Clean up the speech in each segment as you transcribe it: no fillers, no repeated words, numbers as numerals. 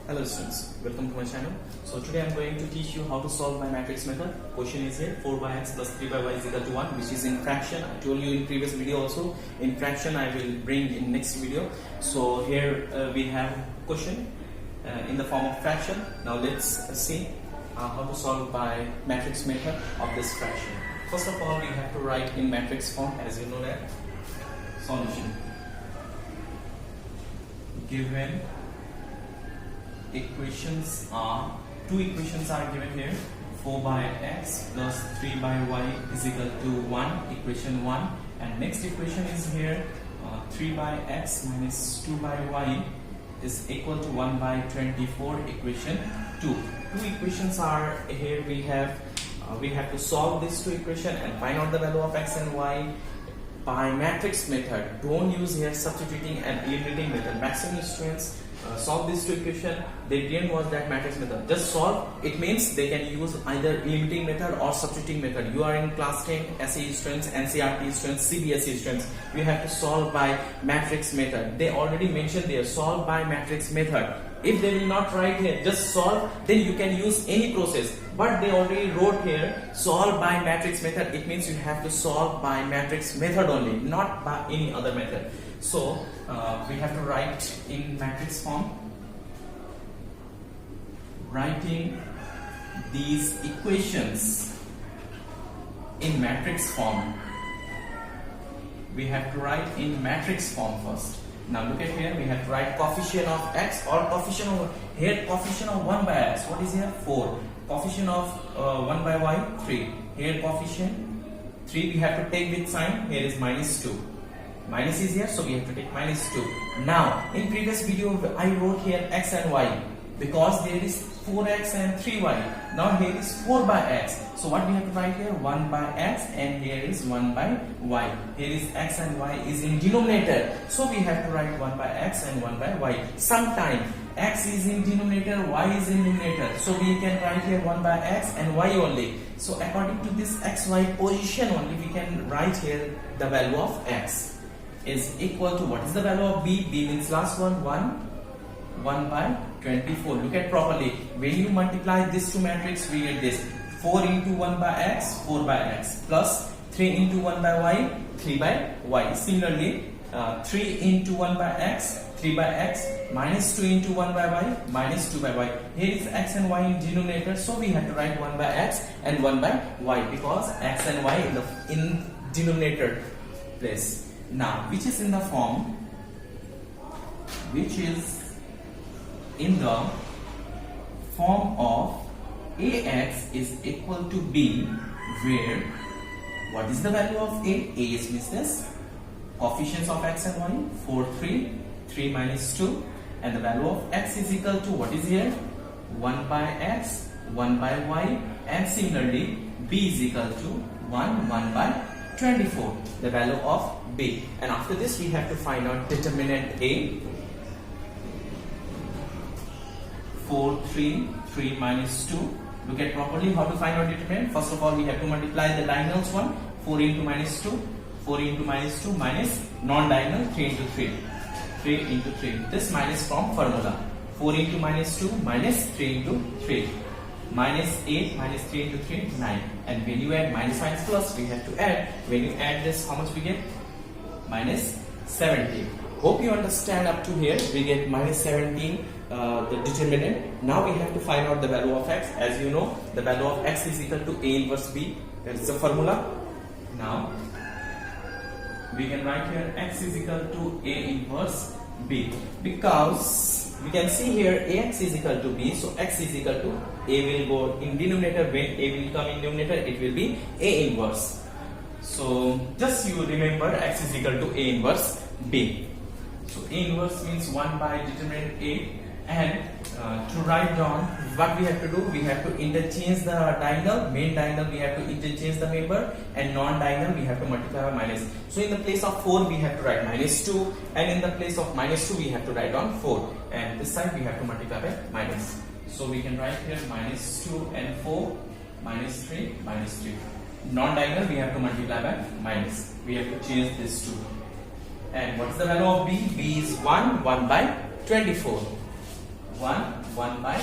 Hello students, welcome to my channel. So today I am going to teach you how to solve my matrix method. Question is here 4 by x plus 3 by y is equal to 1, which is in fraction. I told you in previous video also, in fraction I will bring in next video. So here we have question in the form of fraction. Now let's see how to solve by matrix method of this fraction. First of all, we have to write in matrix form, as you know that. Solution. Given equations are, two equations are given here, 4 by x plus 3 by y is equal to 1, equation 1, and next equation is here 3 by x minus 2 by y is equal to 1 by 24, equation 2. Two equations are here. We have to solve these two equations and find out the value of x and y by matrix method. Don't use here substituting and eliminating method. Maximum students solve this two equation, they didn't watch that matrix method. Just solve. It means they can use either eliminating method or substituting method. You are in class 10, SAE students, NCERT students, CBSE students. You have to solve by matrix method. They already mentioned there, solve by matrix method. If they will not write here, just solve, then you can use any process. But they already wrote here, solve by matrix method. It means you have to solve by matrix method only, not by any other method. So we have to write in matrix form. Writing these equations in matrix form, we have to write in matrix form first. Now look at here, we have to write coefficient of x or coefficient of, here coefficient of 1 by x, what is here? 4. Coefficient of 1 by y, 3. Here coefficient 3 we have to take with sign, here is minus 2. Minus is here, so we have to take minus 2. Now, in previous video, I wrote here x and y because there is 4x and 3y. Now here is 4 by x. So what we have to write here? 1 by x and here is 1 by y. Here is x and y is in denominator. So we have to write 1 by x and 1 by y. Sometime x is in denominator, y is in numerator. So we can write here 1 by x and y only. So according to this xy position only, we can write here the value of x is equal to, what is the value of b? B means last one, 1 by 24. Look at properly. When you multiply this two matrix, we get this 4 into 1 by x, 4 by x, plus 3 into 1 by y, 3 by y. Similarly, 3 into 1 by x, 3 by x, minus 2 into 1 by y, minus 2 by y. Here is x and y in denominator, so we have to write 1 by x and 1 by y because x and y in denominator place. Now, which is in the form, of ax is equal to b, where what is the value of a? A is business. Coefficients of x and y, 4, 3 minus 2, and the value of x is equal to, what is here? 1 by x, 1 by y, and similarly b is equal to 1 by 24, the value of b. And after this we have to find out determinant a. 4, 3 minus 2. Look at properly how to find out determinant. First of all, we have to multiply the diagonals one. 4 into minus 2, 4 into minus 2 minus non-diagonal 3 into 3. 3 into 3. This minus from formula. 4 into minus 2 minus 3 into 3. Minus 8 minus 3 into 3, 9. And when you add minus plus, we have to add. When you add this, how much we get? Minus 17. Hope you understand up to here. We get minus 17, the determinant. Now we have to find out the value of x. As you know, the value of x is equal to a inverse b. That is the formula. Now we can write here x is equal to a inverse b, because we can see here ax is equal to b, so x is equal to a will go in denominator. When a will come in denominator, it will be a inverse. So just you remember x is equal to a inverse b. So a inverse means 1 by determinant a, and to write down what we have to do, we have to interchange the diagonal. Main diagonal we have to interchange the member, and non-diagonal we have to multiply by minus. So in the place of 4 we have to write minus 2, and in the place of minus 2 we have to write down 4, and this side we have to multiply by minus. So we can write here minus 2 and 4, minus 3, minus 3. Non-diagonal we have to multiply by minus. We have to change this 2. And what is the value of b? B is 1 by 24. 1, 1 by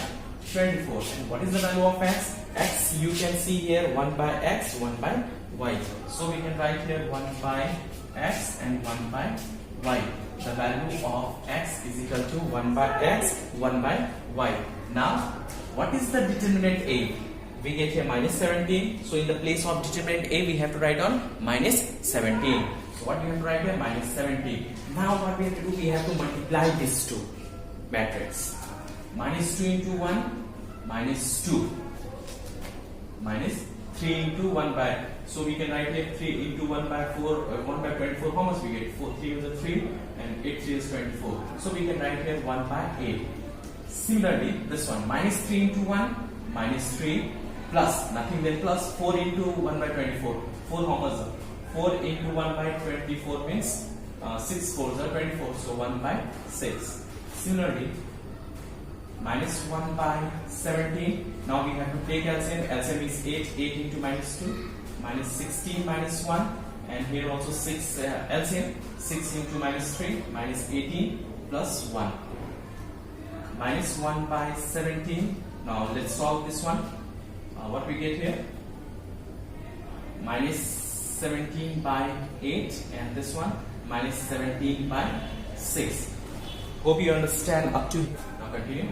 24. And what is the value of x? X you can see here 1 by x, 1 by y. So we can write here 1 by x and 1 by y. The value of x is equal to 1 by x, 1 by y. Now, what is the determinant A? We get here minus 17. So in the place of determinant A, we have to write on minus 17. So what we have to write here? Minus 17. Now what we have to do? We have to multiply these two matrix. Minus 2 into 1, minus 2. Minus 3 into 1 by. So we can write here 3 into 1 by 4, 1 by 24. How much we get? 4, 3 is 3 and 8 3 is 24. So we can write here 1 by 8. Similarly, this one minus 3 into 1, minus 3 plus nothing then plus 4 into 1 by 24. 4 how much? 4 into 1 by 24 means 6 4s are 24. So 1 by 6. Similarly, minus 1 by 17. Now we have to take LCM. LCM is 8. 8 into minus 2. Minus 16 minus 1. And here also 6 LCM. 6 into minus 3. Minus 18 plus 1. Minus 1 by 17. Now let's solve this one. What we get here? Minus 17 by 8. And this one minus 17 by 6. Hope you understand up to here. Now continue.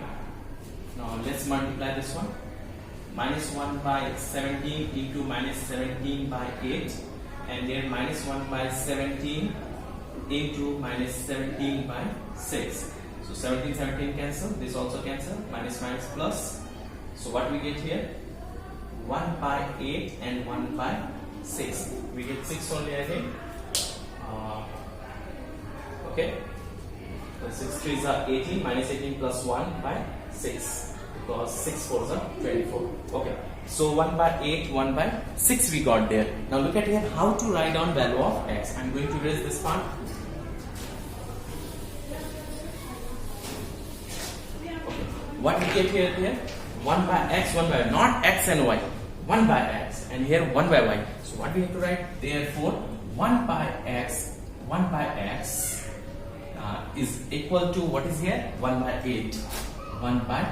Now let's multiply this one. Minus 1 by 17 into minus 17 by 8. And then minus 1 by 17 into minus 17 by 6. So 17, 17 cancel. This also cancel. Minus minus plus. So what we get here? 1 by 8 and 1 by 6. We get 6 only, I think. Okay. So 6 3s are 18. Minus 18 plus 1 by 6. Because 6 4s are 24. Okay. So 1 by 8, 1 by 6 we got there. Now look at here how to write down value of x. I'm going to erase this part. Okay. What we get here? 1 by x, 1 by y. Not x and y. 1 by x. And here 1 by y. So what we have to write? Therefore 1 by x, 1 by x is equal to what is here? 1 by 8. 1 by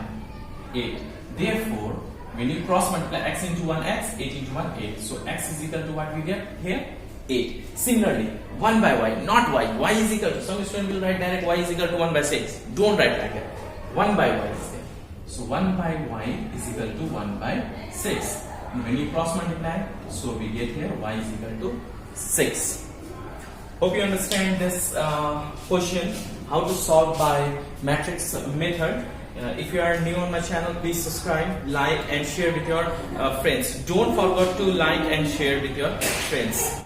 8. Therefore, when you cross multiply x into 1x, 8 into 1, 8. So x is equal to what we get here? 8. Similarly, 1 by y, not y. Y is equal to, some student will write direct y is equal to 1 by 6. Don't write like that. 1 by y is there. So 1 by y is equal to 1 by 6. And when you cross multiply, so we get here y is equal to 6. Hope you understand this question, how to solve by matrix method. If you are new on my channel, please subscribe, like and share with your friends. Don't forget to like and share with your friends.